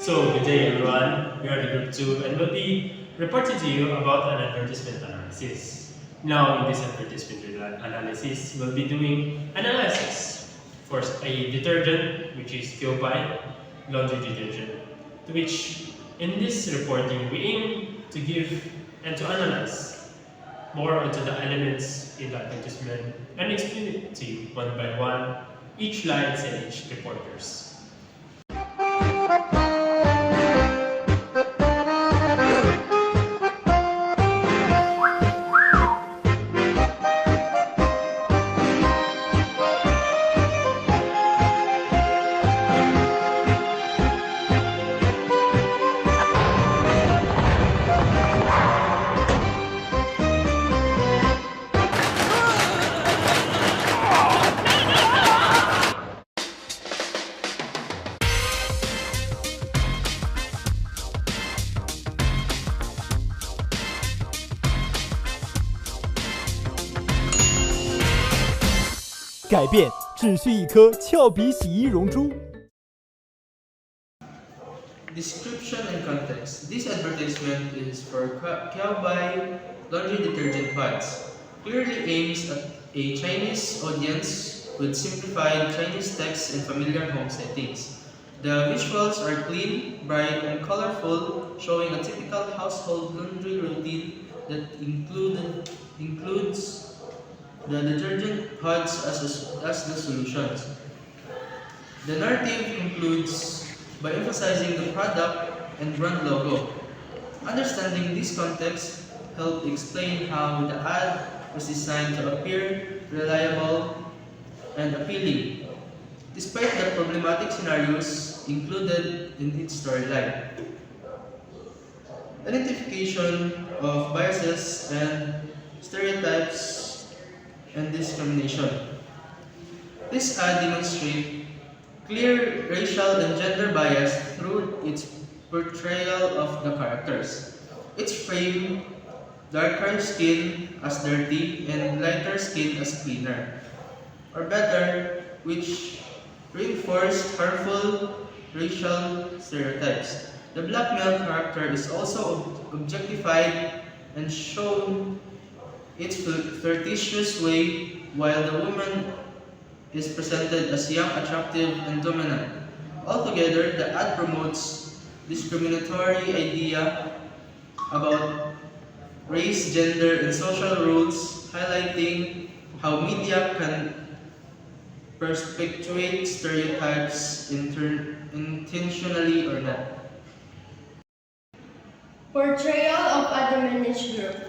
So, good day everyone. We are the group 2 and will be reporting to you about an advertisement analysis. Now, in this advertisement analysis, we'll be doing analysis for a detergent, which is Kyopai laundry detergent, to which in this reporting we aim to give and to analyze more onto the elements in the advertisement and explain it to you one by one, each lines and each reporters. Description and context. This advertisement is for Kiaobai laundry detergent pads. Clearly aims at a Chinese audience with simplified Chinese text and familiar home settings. The visuals are clean, bright, and colorful, showing a typical household laundry routine that includes the detergent pads as the solutions. The narrative concludes by emphasizing the product and brand logo. Understanding this context helped explain how the ad was designed to appear reliable and appealing, despite the problematic scenarios included in its storyline. Identification of biases and stereotypes and discrimination. This ad demonstrates clear racial and gender bias through its portrayal of the characters. Its frame darker skin as dirty and lighter skin as cleaner, or better, which reinforced harmful racial stereotypes. The black male character is also objectified and shown its flirtatious way, while the woman is presented as young, attractive, and dominant. Altogether, the ad promotes discriminatory idea about race, gender, and social rules, highlighting how media can perpetuate stereotypes intentionally or not. Portrayal of a diminished group.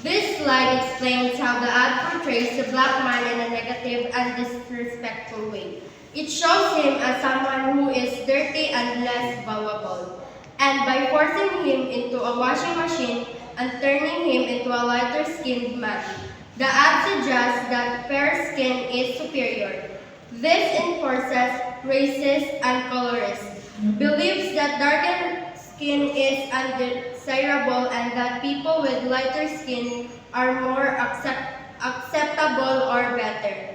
This slide explains how the ad portrays the black man in a negative and disrespectful way. It shows him as someone who is dirty and less valuable. And by forcing him into a washing machine and turning him into a lighter-skinned man, the ad suggests that fair skin is superior. This enforces racist and colorist, believes that darker skin is undesirable and that people with lighter skin are more acceptable or better.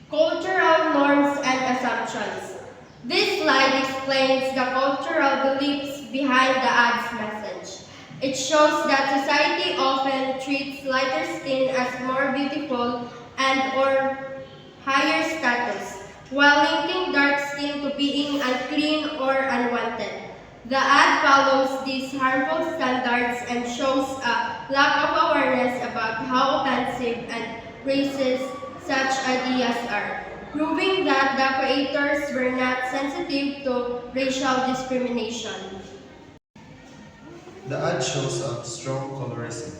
Cultural norms and assumptions. This slide explains the cultural beliefs behind the ad's message. It shows that society often treats lighter skin as more beautiful and or higher status, while linking dark skin to being unclean or unwanted. The ad follows these harmful standards and shows a lack of awareness about how offensive and racist such ideas are, proving that the creators were not sensitive to racial discrimination. The ad shows a strong colorism,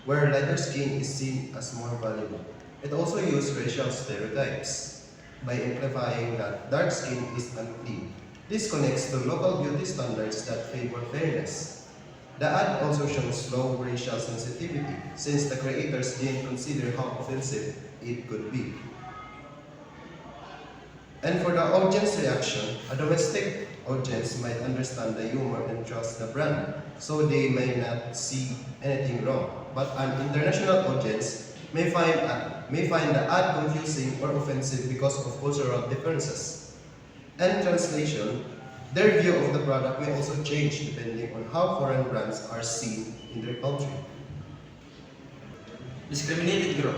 where lighter skin is seen as more valuable. It also used racial stereotypes by amplifying that dark skin is unclean. This connects to local beauty standards that favor fairness. The ad also shows low racial sensitivity, since the creators didn't consider how offensive it could be. And for the audience reaction, a domestic audience might understand the humor and trust the brand, so they may not see anything wrong. But an international audience may find the ad confusing or offensive because of cultural differences. And translation, Their view of the product may also change depending on how foreign brands are seen in their country. Discriminated group.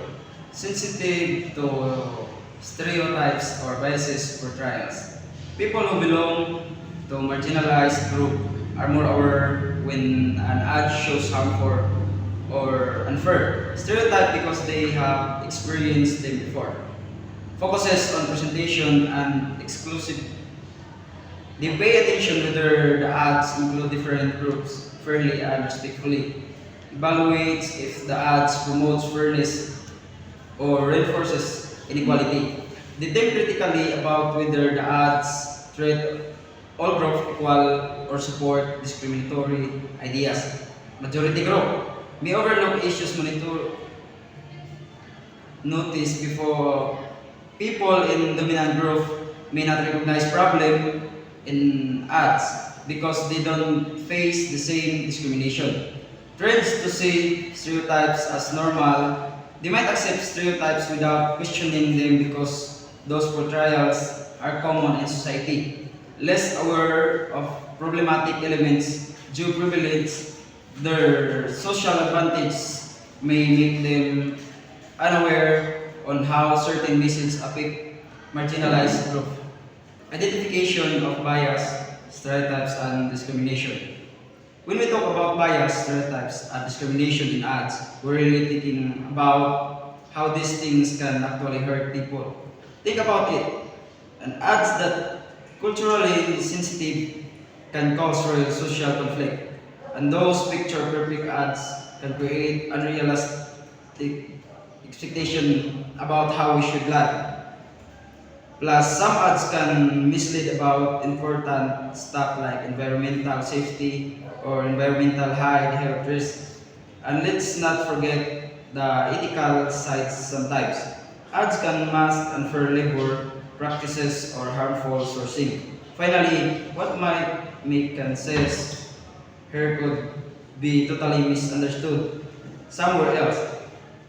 Sensitive to stereotypes or biases portrayals. People who belong to marginalized group are more aware when an ad shows harmful or unfair stereotype because they have experienced them before. Focuses on presentation and exclusive. They pay attention whether the ads include different groups fairly and respectfully. Evaluates if the ads promotes fairness or reinforces inequality. They think critically about whether the ads treat all groups equal or support discriminatory ideas. Majority group may overlook issues noticed before people in dominant group may not recognize problem in ads because they don't face the same discrimination. Trends to see stereotypes as normal, they might accept stereotypes without questioning them because those portrayals are common in society. Less aware of problematic elements due privilege, their social advantage may make them unaware on how certain messages affect marginalized group. Identification of bias, stereotypes, and discrimination. When we talk about bias, stereotypes, and discrimination in ads, we're really thinking about how these things can actually hurt people. Think about it. An ads that culturally sensitive can cause real social conflict. And those picture perfect ads can create unrealistic expectation about how we should live. Plus, some ads can mislead about important stuff like environmental safety or environmental health risks. And let's not forget the ethical sides sometimes. Ads can mask unfair labor practices or harmful sourcing. Finally, what might make consensus here could be totally misunderstood somewhere else.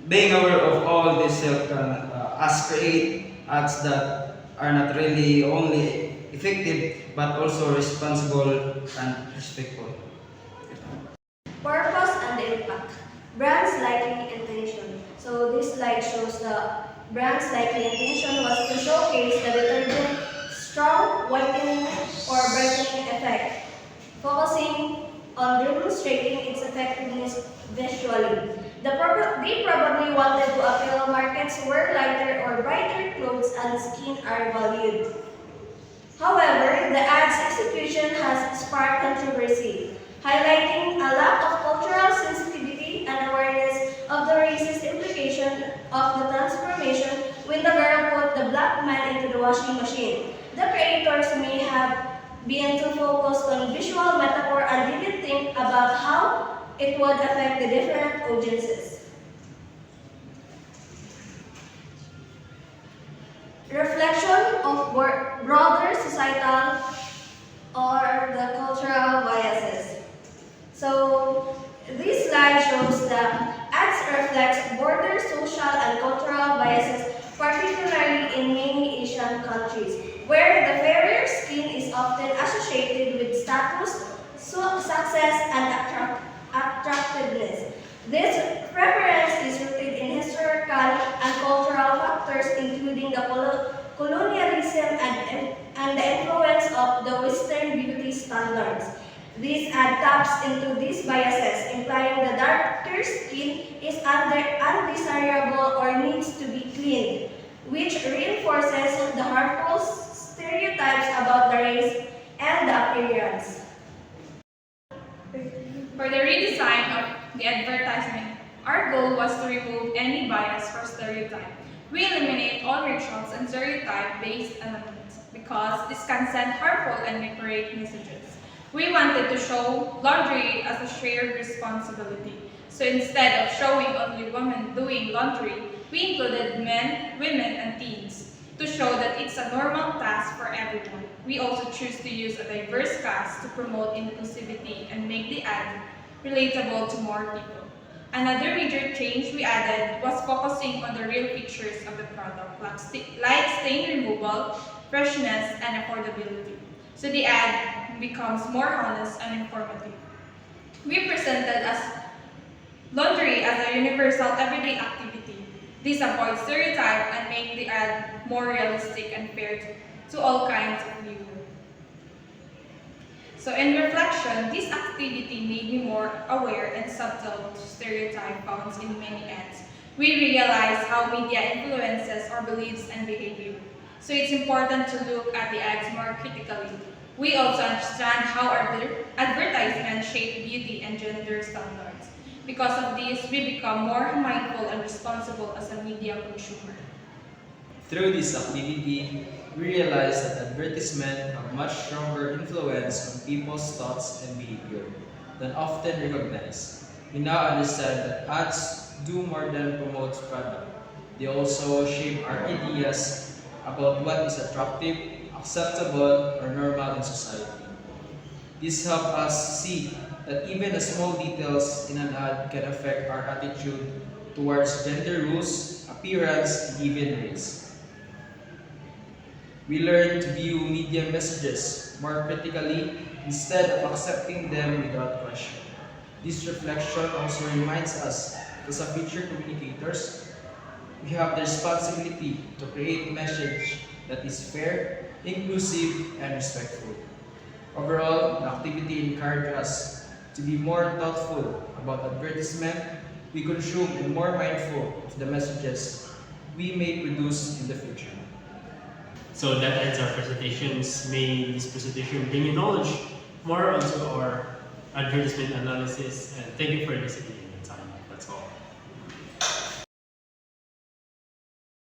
Being aware of all this help can us create ads that are not really only effective but also responsible and respectful. Purpose and the impact. Brand's likely intention. So this slide shows the brand's likely intention was to showcase the detergent strong whitening or brightening effect, focusing on demonstrating its effectiveness visually. They probably wanted to appeal markets where lighter or brighter clothes and skin are valued. However, the ad's execution has sparked controversy, highlighting a lack of cultural sensitivity and awareness of the racist implication of the transformation when the girl put the black man into the washing machine. The creators may have been too focused on visual metaphor and didn't think about how it would affect the different audiences. Reflection of broader societal or the cultural biases. So this slide shows that ads reflects broader social and cultural biases, particularly in many Asian countries, where the fairer skin is often associated with status, success, and attractiveness. This preference is rooted in historical and cultural factors, including the colonialism and the influence of the Western beauty standards. This ad taps into these biases, implying the darker skin is undesirable or needs to be cleaned, which reinforces the harmful stereotypes about the race and the appearance. For the redesign of the advertisement, our goal was to remove any bias or stereotype. We eliminate all rituals and stereotype-based elements because this can send harmful and incorrect messages. We wanted to show laundry as a shared responsibility. So instead of showing only women doing laundry, we included men, women, and teens to show that it's a normal task for everyone. We also choose to use a diverse cast to promote inclusivity and make the ad relatable to more people. Another major change we added was focusing on the real features of the product, like stain removal, freshness, and affordability. so the ad becomes more honest and informative. We presented as laundry as a universal everyday activity. This avoids stereotype and make the ad more realistic and fair to all kinds of viewers. So in reflection, this activity made me more aware and subtle to stereotype found in many ads. We realize how media influences our beliefs and behavior. So it's important to look at the ads more critically. We also understand how our advertisements shape beauty and gender standards. Because of this, we become more mindful and responsible as a media consumer. Through this activity, we realize that advertisements have much stronger influence on people's thoughts and behavior than often recognized. We now understand that ads do more than promote product. They also shape our ideas about what is attractive, acceptable, or normal in society. This helps us see that even the small details in an ad can affect our attitude towards gender rules, appearance, and even race. We learn to view media messages more critically instead of accepting them without question. This reflection also reminds us that as a future communicators, we have the responsibility to create a message that is fair, inclusive, and respectful. Overall, the activity encourages us to be more thoughtful about advertisement we consume and more mindful of the messages we may produce in the future. So that ends our presentations. May this presentation bring you knowledge more onto our advertisement analysis, and thank you for listening.